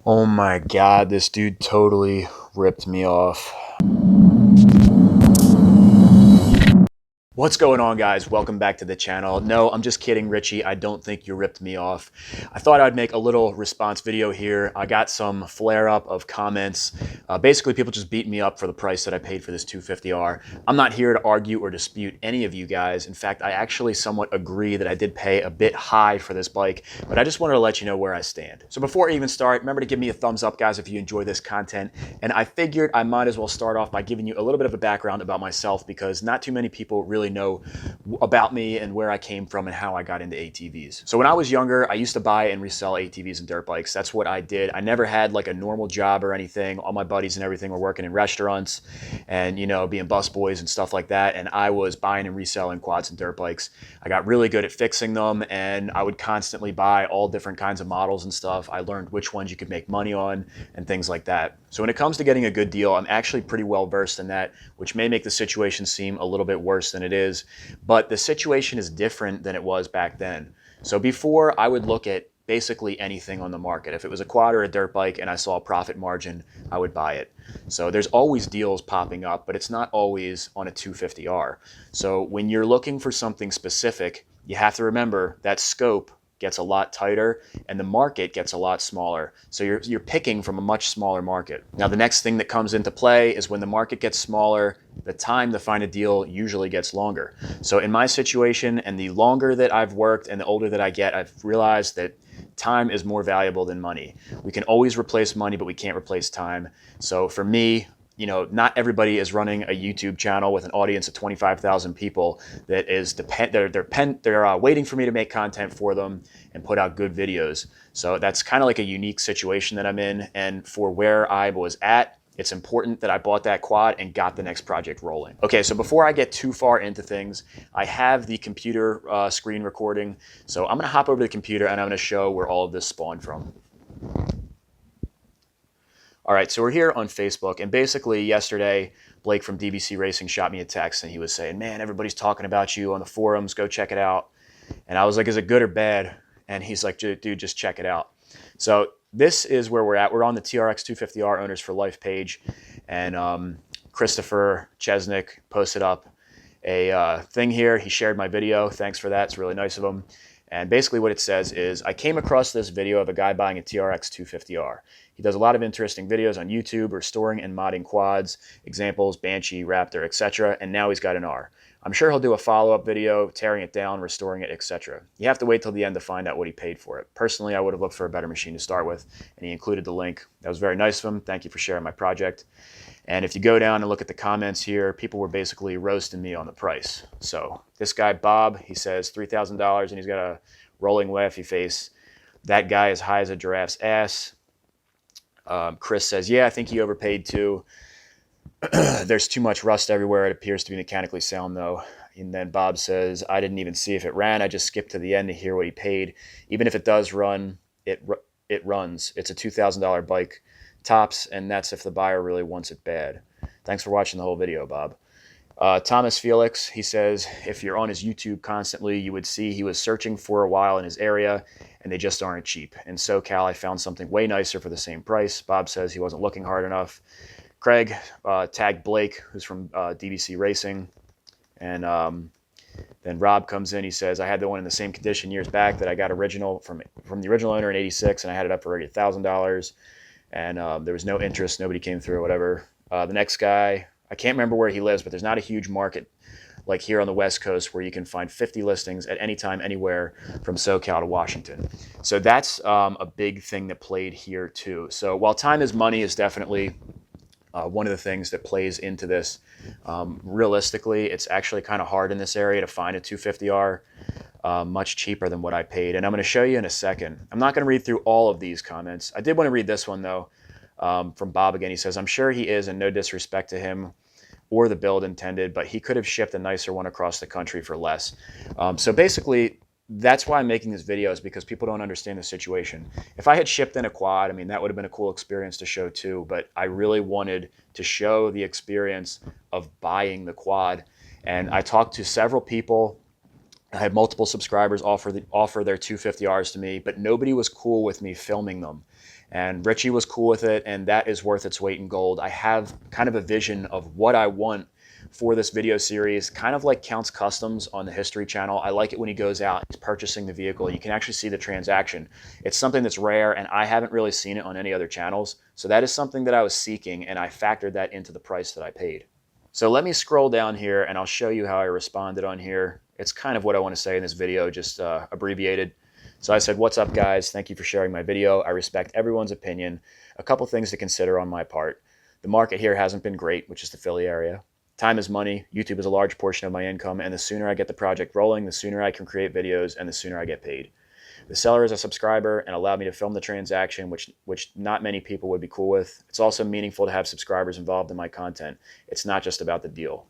Oh my God, this dude totally ripped me off. What's going on, guys? Welcome back to the channel. No, I'm just kidding, Richie. I don't think you ripped me off. I thought I'd make a little response video here. I got some flare up of comments. Basically, people just beating me up for the price that I paid for this 250R. I'm not here to argue or dispute any of you guys. In fact, I actually somewhat agree that I did pay a bit high for this bike, but I just wanted to let you know where I stand. So before I even start, remember to give me a thumbs up, guys, if you enjoy this content. And I figured I might as well start off by giving you a little bit of a background about myself, because not too many people really know about me and where I came from and how I got into ATVs. So when I was younger, I used to buy and resell ATVs and dirt bikes. That's what I did. I never had like a normal job or anything. All my buddies and everything were working in restaurants and, you know, being busboys and stuff like that. And I was buying and reselling quads and dirt bikes. I got really good at fixing them, and I would constantly buy all different kinds of models and stuff. I learned which ones you could make money on and things like that. So when it comes to getting a good deal, I'm actually pretty well versed in that, which may make the situation seem a little bit worse than it is. But the situation is different than it was back then. So before, I would look at basically anything on the market. If it was a quad or a dirt bike and I saw a profit margin, I would buy it. So there's always deals popping up, but it's not always on a 250R. So when you're looking for something specific, you have to remember that scope gets a lot tighter and the market gets a lot smaller. So you're picking from a much smaller market. Now, the next thing that comes into play is when the market gets smaller, the time to find a deal usually gets longer. So in my situation, and the longer that I've worked and the older that I get, I've realized that time is more valuable than money. We can always replace money, but we can't replace time. So for me, you know, not everybody is running a YouTube channel with an audience of 25,000 people that is they're waiting for me to make content for them and put out good videos. So that's kind of like a unique situation that I'm in. And for where I was at, it's important that I bought that quad and got the next project rolling. Okay, so before I get too far into things, I have the computer screen recording. So I'm gonna hop over to the computer and I'm gonna show where all of this spawned from. All right, so we're here on Facebook, and basically yesterday, Blake from DBC Racing shot me a text, and he was saying, man, everybody's talking about you on the forums, go check it out. And I was like, is it good or bad? And he's like, dude, just check it out. So this is where we're at. We're on the TRX 250R Owners for Life page, and Christopher Chesnick posted up a thing here. He shared my video. Thanks for that. It's really nice of him. And basically what it says is, I came across this video of a guy buying a TRX 250R. He does a lot of interesting videos on YouTube restoring and modding quads, examples, Banshee, Raptor, etc. And now he's got an R. I'm sure he'll do a follow-up video, tearing it down, restoring it, etc. You have to wait till the end to find out what he paid for it. Personally, I would have looked for a better machine to start with, and he included the link. That was very nice of him. Thank you for sharing my project. And if you go down and look at the comments here, people were basically roasting me on the price. So this guy, Bob, he says $3,000, and he's got a rolling laughy face. That guy is high as a giraffe's ass. Chris says, yeah, I think he overpaid too. There's too much rust everywhere. It appears to be mechanically sound though. And then Bob says, I didn't even see if it ran. I just skipped to the end to hear what he paid. Even if it does run, it runs. It's a $2,000 bike tops, and that's if the buyer really wants it bad. Thanks for watching the whole video, Bob. Thomas Felix, he says, if you're on his YouTube constantly, you would see he was searching for a while in his area, and they just aren't cheap. In SoCal, I found something way nicer for the same price. Bob says he wasn't looking hard enough. Craig tagged Blake, who's from DBC Racing. And then Rob comes in. He says, I had the one in the same condition years back that I got original from the original owner in '86, and I had it up for already $1,000. And there was no interest. Nobody came through or whatever. The next guy, I can't remember where he lives, but there's not a huge market like here on the West Coast where you can find 50 listings at any time, anywhere from SoCal to Washington. So that's a big thing that played here too. So while time is money is definitely one of the things that plays into this, realistically, it's actually kind of hard in this area to find a 250R much cheaper than what I paid. And I'm going to show you in a second. I'm not going to read through all of these comments. I did want to read this one though, from Bob again. He says, I'm sure he is, and no disrespect to him or the build intended, but he could have shipped a nicer one across the country for less. So basically, that's why I'm making this video, is because people don't understand the situation. If I had shipped in a quad, I mean, that would have been a cool experience to show too, but I really wanted to show the experience of buying the quad. And I talked to several people. I had multiple subscribers offer their 250Rs to me, but nobody was cool with me filming them. And Richie was cool with it, and that is worth its weight in gold. I have kind of a vision of what I want for this video series, kind of like Count's Customs on the History channel. I like it when he goes out, he's purchasing the vehicle. You can actually see the transaction. It's something that's rare, and I haven't really seen it on any other channels. So that is something that I was seeking, and I factored that into the price that I paid. So let me scroll down here, and I'll show you how I responded on here. It's kind of what I want to say in this video, just abbreviated. So I said, "What's up, guys? Thank you for sharing my video. I respect everyone's opinion. A couple things to consider on my part. The market here hasn't been great, which is the Philly area. Time is money. YouTube is a large portion of my income, and the sooner I get the project rolling, the sooner I can create videos, and the sooner I get paid. The seller is a subscriber and allowed me to film the transaction, which not many people would be cool with. It's also meaningful to have subscribers involved in my content. It's not just about the deal."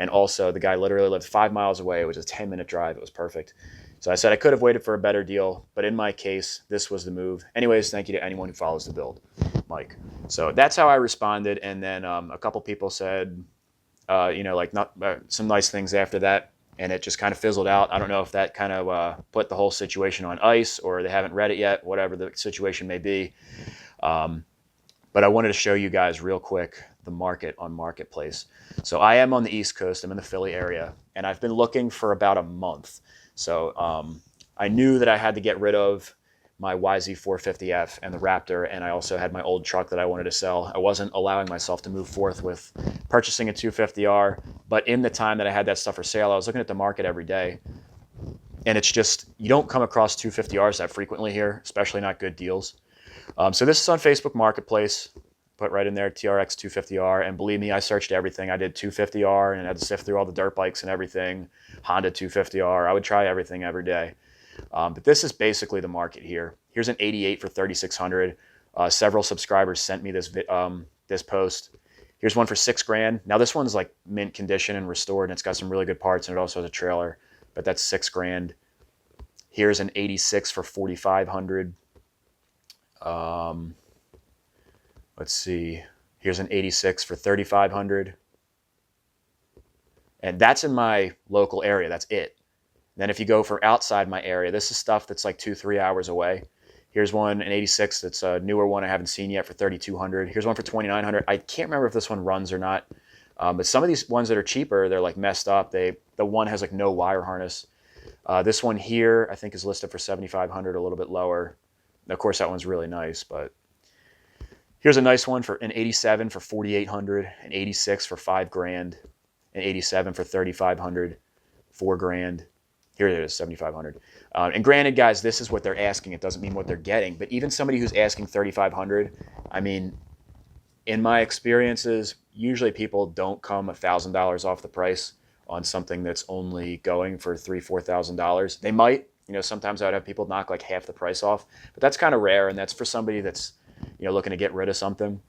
And also, the guy literally lived 5 miles away. It was a 10-minute drive. It was perfect. So I said I could have waited for a better deal, but in my case, this was the move. Anyways, thank you to anyone who follows the build, Mike. So that's how I responded. And then a couple people said, some nice things after that, and it just kind of fizzled out. I don't know if that kind of put the whole situation on ice, or they haven't read it yet, whatever the situation may be. But I wanted to show you guys real quick the market on Marketplace. So I am on the East Coast. I'm in the Philly area, and I've been looking for about a month. So I knew that I had to get rid of my YZ450F and the Raptor, and I also had my old truck that I wanted to sell. I wasn't allowing myself to move forth with purchasing a 250R, but in the time that I had that stuff for sale, I was looking at the market every day. And it's just, you don't come across 250Rs that frequently here, especially not good deals. So this is on Facebook Marketplace. Put right in there, TRX 250R, and believe me, I searched everything. I did 250R and had to sift through all the dirt bikes and everything. Honda 250R, I would try everything every day. But this is basically the market here. Here's an 88 for 3,600. Several subscribers sent me this this post. Here's one for $6,000. Now this one's like mint condition and restored, and it's got some really good parts, and it also has a trailer. But that's $6,000. Here's an 86 for 4,500. Let's see. Here's an 86 for 3,500. And that's in my local area. That's it. Then if you go for outside my area, this is stuff that's like 2-3 hours away. Here's one, an 86 that's a newer one I haven't seen yet for 3,200. Here's one for 2,900. I can't remember if this one runs or not. But some of these ones that are cheaper, they're like messed up. The one has like no wire harness. This one here, I think, is listed for 7,500, a little bit lower. And of course, that one's really nice, but here's a nice one for an 87 for 4,800, an 86 for $5,000, an 87 for 3,500, $4,000. Here it is, 7,500. And granted, guys, this is what they're asking. It doesn't mean what they're getting. But even somebody who's asking 3,500, I mean, in my experiences, usually people don't come $1,000 off the price on something that's only going for $3,000, $4,000. They might. You know, sometimes I would have people knock like half the price off, but that's kind of rare, and that's for somebody that's, you know, looking to get rid of something.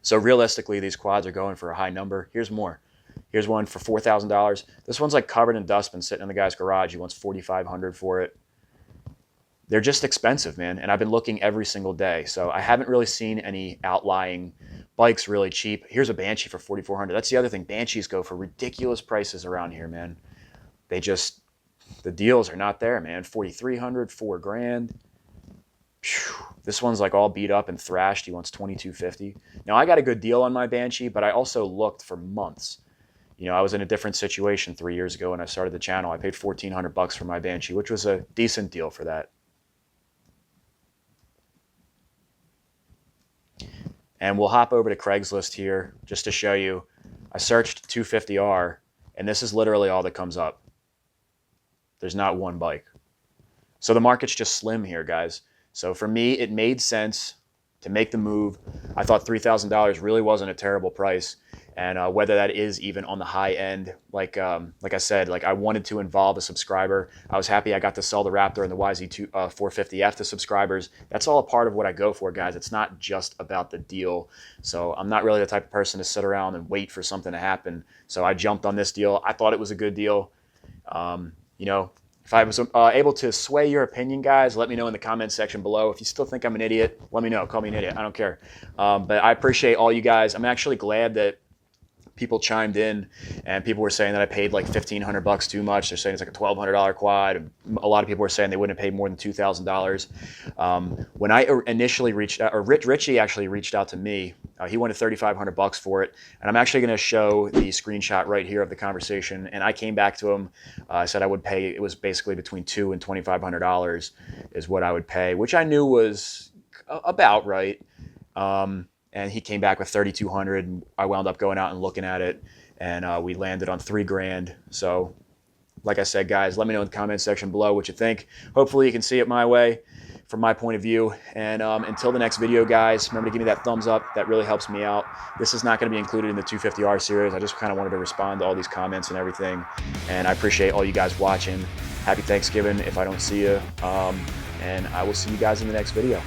So realistically, these quads are going for a high number. Here's more. Here's one for $4,000. This one's like covered in dust, been sitting in the guy's garage. He wants $4,500 for it. They're just expensive, man, and I've been looking every single day. So I haven't really seen any outlying bikes really cheap. Here's a Banshee for $4,400. That's the other thing. Banshees go for ridiculous prices around here, man. They just, the deals are not there, man. $4,300, $4,000. This one's like all beat up and thrashed. He wants $2,250. Now I got a good deal on my Banshee, but I also looked for months. You know, I was in a different situation 3 years ago when I started the channel. I paid $1,400 for my Banshee, which was a decent deal for that. And we'll hop over to Craigslist here just to show you. I searched 250R, and this is literally all that comes up. There's not one bike. So the market's just slim here, guys. So for me, it made sense to make the move. I thought $3,000 really wasn't a terrible price. And whether that is even on the high end, like I said, like I wanted to involve a subscriber. I was happy I got to sell the Raptor and the YZ450F to subscribers. That's all a part of what I go for, guys. It's not just about the deal. So I'm not really the type of person to sit around and wait for something to happen. So I jumped on this deal. I thought it was a good deal. You know, if I was able to sway your opinion, guys, let me know in the comments section below. If you still think I'm an idiot, let me know. Call me an idiot. I don't care. But I appreciate all you guys. I'm actually glad that people chimed in, and people were saying that I paid like $1,500 too much. They're saying it's like a $1,200 quad. A lot of people were saying they wouldn't have paid more than $2,000. When I initially reached out, or Richie actually reached out to me, he wanted $3,500 for it, and I'm actually going to show the screenshot right here of the conversation. And I came back to him. I said I would pay. It was basically between $200 and $2,500 is what I would pay, which I knew was about right. And he came back with $3,200, and I wound up going out and looking at it, and we landed on $3,000. So, like I said, guys, let me know in the comment section below what you think. Hopefully you can see it my way, from my point of view. And until the next video, guys, remember to give me that thumbs up. That really helps me out. This is not going to be included in the 250R series. I just kind of wanted to respond to all these comments and everything. And I appreciate all you guys watching. Happy Thanksgiving if I don't see you. And I will see you guys in the next video.